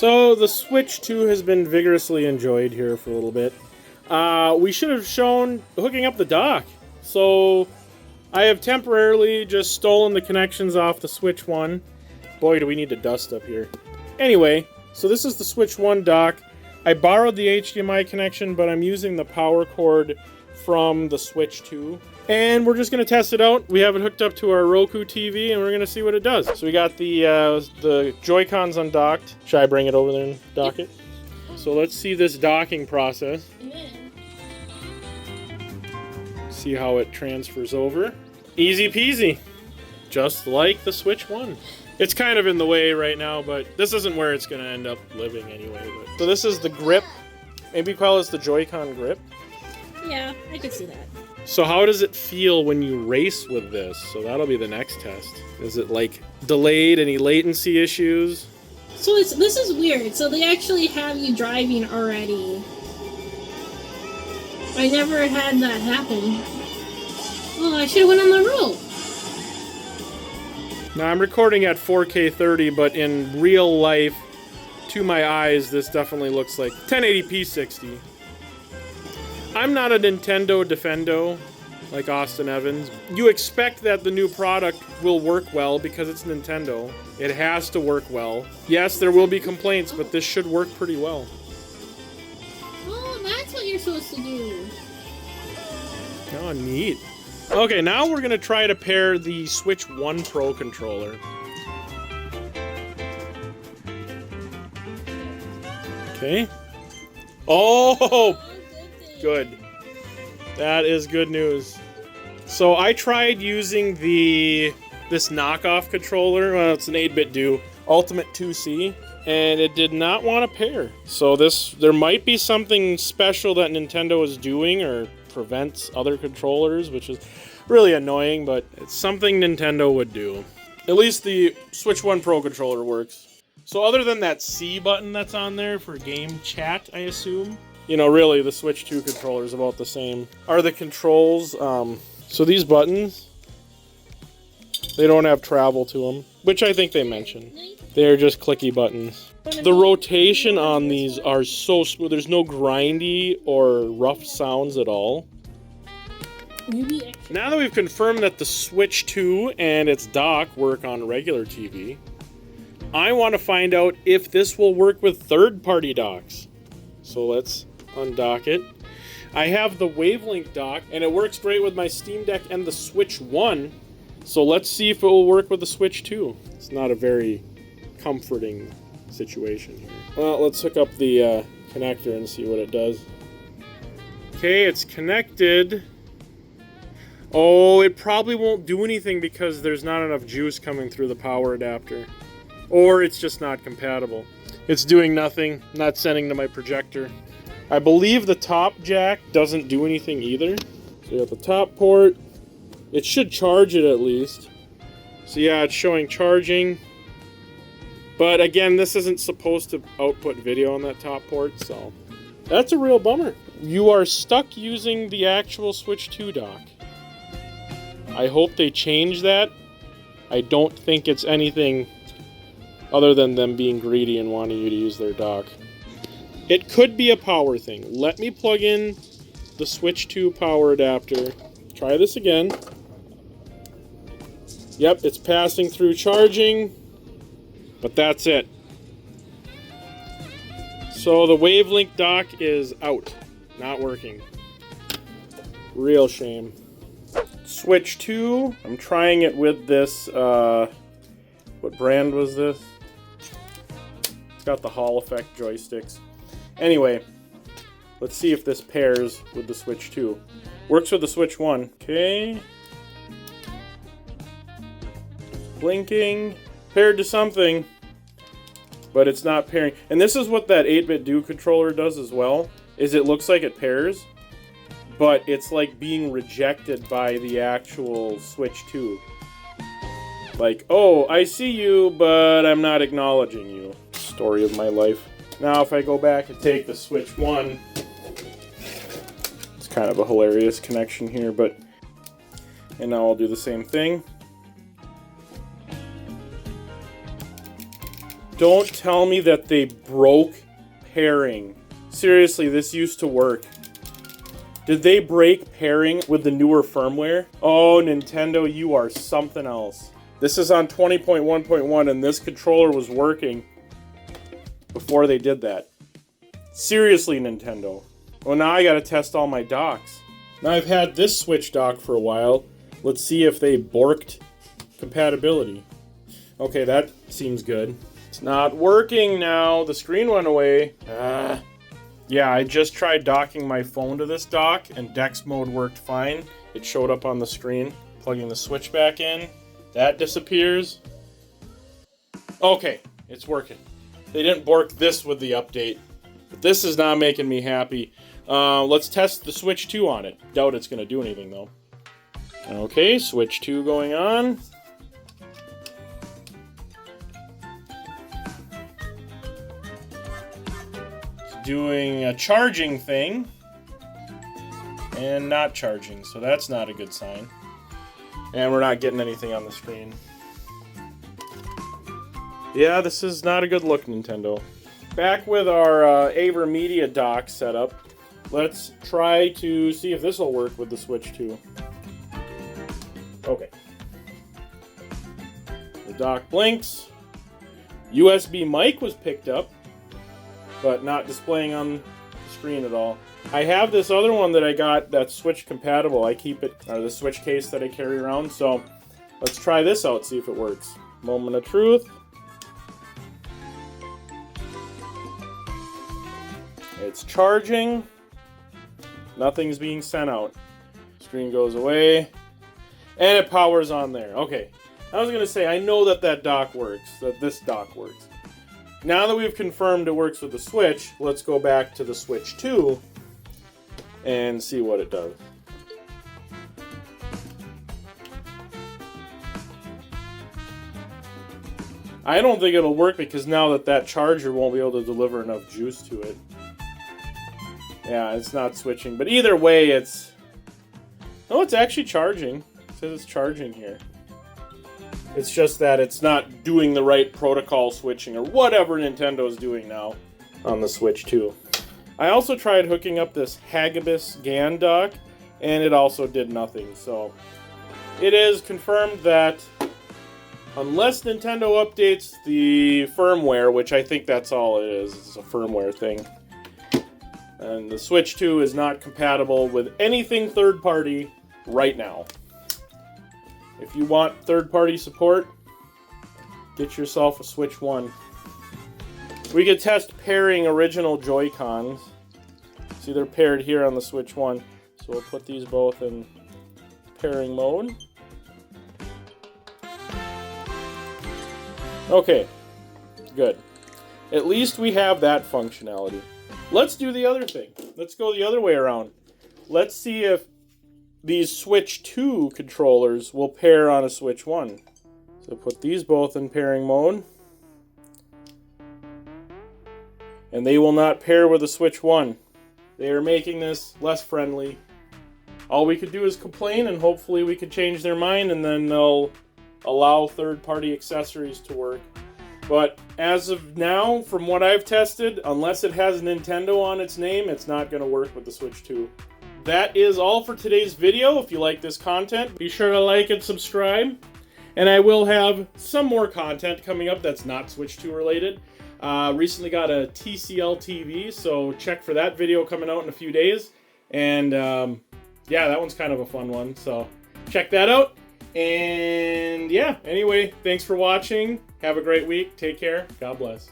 So the Switch 2 has been vigorously enjoyed here for a little bit. We should have shown hooking up the dock. So I have temporarily just stolen the connections off the Switch 1. Boy, do we need to dust up here. Anyway, so this is the Switch 1 dock. I borrowed the HDMI connection, but I'm using the power cord from the Switch 2. And we're just going to test it out. We have it hooked up to our Roku TV, and we're going to see what it does. So we got the Joycons undocked. Should I bring it over there and dock it? So let's see this docking process. See how it transfers over. Easy peasy. Just like the Switch 1. It's kind of in the way right now, but this isn't where it's going to end up living anyway. But. So this is the grip. Maybe call this the Joy-Con grip. Yeah, I can see that. So how does it feel when you race with this? So that'll be the next test. Is it like delayed? Any latency issues? So this is weird. So they actually have you driving already. I never had that happen. Oh, I should have went on the road. Now I'm recording at 4K 30, but in real life, to my eyes, this definitely looks like 1080p 60. I'm not a Nintendo defendo like Austin Evans. You expect that the new product will work well because it's Nintendo. It has to work well. Yes, there will be complaints, but this should work pretty well. Oh, that's what you're supposed to do. Oh, neat. Okay, now we're going to try to pair the Switch 1 Pro controller. Okay. Oh! Good. That is good news. So I tried using this knockoff controller. Well, it's an 8-bit do, Ultimate 2C, and it did not want to pair. So there might be something special that Nintendo is doing or prevents other controllers, which is really annoying, but it's something Nintendo would do. At least the Switch 1 Pro controller works. So other than that C button that's on there for game chat, I assume, you know, really, the Switch 2 controller is about the same. Are the controls, so these buttons, they don't have travel to them, which I think they mentioned. They're just clicky buttons. The rotation on these are so smooth. There's no grindy or rough sounds at all. Now that we've confirmed that the Switch 2 and its dock work on regular TV, I want to find out if this will work with third-party docks. So let's undock it. I have the WAVLINK Dock, and it works great with my Steam Deck and the Switch 1. So let's see if it will work with the Switch 2. It's not a very comforting situation here. Well, let's hook up the connector and see what it does. Okay, it's connected. Oh, it probably won't do anything because there's not enough juice coming through the power adapter. Or it's just not compatible. It's doing nothing, not sending to my projector. I believe the top jack doesn't do anything either. So you got the top port. It should charge it at least. So yeah, it's showing charging. But again, this isn't supposed to output video on that top port, so that's a real bummer. You are stuck using the actual Switch 2 dock. I hope they change that. I don't think it's anything other than them being greedy and wanting you to use their dock. It could be a power thing. Let me plug in the Switch 2 power adapter. Try this again. Yep, it's passing through charging, but that's it. So the WAVLINK dock is out, not working. Real shame. Switch 2, I'm trying it with this, what brand was this? It's got the Hall effect joysticks. Anyway, let's see if this pairs with the Switch 2. Works with the Switch 1. Okay. Blinking. Paired to something. But it's not pairing. And this is what that 8-bit do controller does as well. Is it looks like it pairs. But it's like being rejected by the actual Switch 2. Like, oh, I see you, but I'm not acknowledging you. Story of my life. Now if I go back and take the Switch 1, it's kind of a hilarious connection here, but, and now I'll do the same thing. Don't tell me that they broke pairing. Seriously, this used to work. Did they break pairing with the newer firmware? Oh, Nintendo, you are something else. This is on 20.1.1 and this controller was working before they did that. Seriously, Nintendo. Well, now I gotta test all my docks. Now I've had this Switch dock for a while. Let's see if they borked compatibility. Okay, that seems good. It's not working now. The screen went away. Yeah, I just tried docking my phone to this dock and Dex mode worked fine. It showed up on the screen. Plugging the Switch back in. That disappears. Okay, it's working. They didn't bork this with the update. But this is not making me happy. Let's test the Switch 2 on it. Doubt it's going to do anything, though. Okay, Switch 2 going on. It's doing a charging thing. And not charging, so that's not a good sign. And we're not getting anything on the screen. Yeah, this is not a good look, Nintendo. Back with our AVerMedia dock setup. Let's try to see if this will work with the Switch 2. Okay. The dock blinks. USB mic was picked up, but not displaying on the screen at all. I have this other one that I got that's Switch compatible. I keep it, or the Switch case that I carry around, so let's try this out, see if it works. Moment of truth. It's charging. Nothing's being sent out. Screen goes away. And it powers on there. Okay. I was going to say, I know that that dock works. That this dock works. Now that we've confirmed it works with the Switch, let's go back to the Switch 2 and see what it does. I don't think it'll work because now that charger won't be able to deliver enough juice to it. Yeah, it's not switching. But either way, it's... Oh, it's actually charging. It says it's charging here. It's just that it's not doing the right protocol switching or whatever Nintendo's doing now on the Switch 2. I also tried hooking up this Hagibis GAN Dock, and it also did nothing. So it is confirmed that unless Nintendo updates the firmware, which I think that's all it is, it's a firmware thing, and the Switch 2 is not compatible with anything third-party right now. If you want third-party support, get yourself a Switch 1. We could test pairing original Joycons. See, they're paired here on the Switch 1. So we'll put these both in pairing mode. Okay, good. At least we have that functionality. Let's do the other thing. Let's go the other way around. Let's see if these Switch 2 controllers will pair on a Switch 1. So put these both in pairing mode. And they will not pair with the Switch 1. They are making this less friendly. All we could do is complain, and hopefully we could change their mind, and then they'll allow third-party accessories to work. But as of now, from what I've tested, unless it has Nintendo on its name, it's not going to work with the Switch 2. That is all for today's video. If you like this content, be sure to like and subscribe. And I will have some more content coming up that's not Switch 2 related. Recently got a TCL TV, so check for that video coming out in a few days. And yeah, that one's kind of a fun one, so check that out. And yeah, anyway, thanks for watching. Have a great week. Take care. God bless.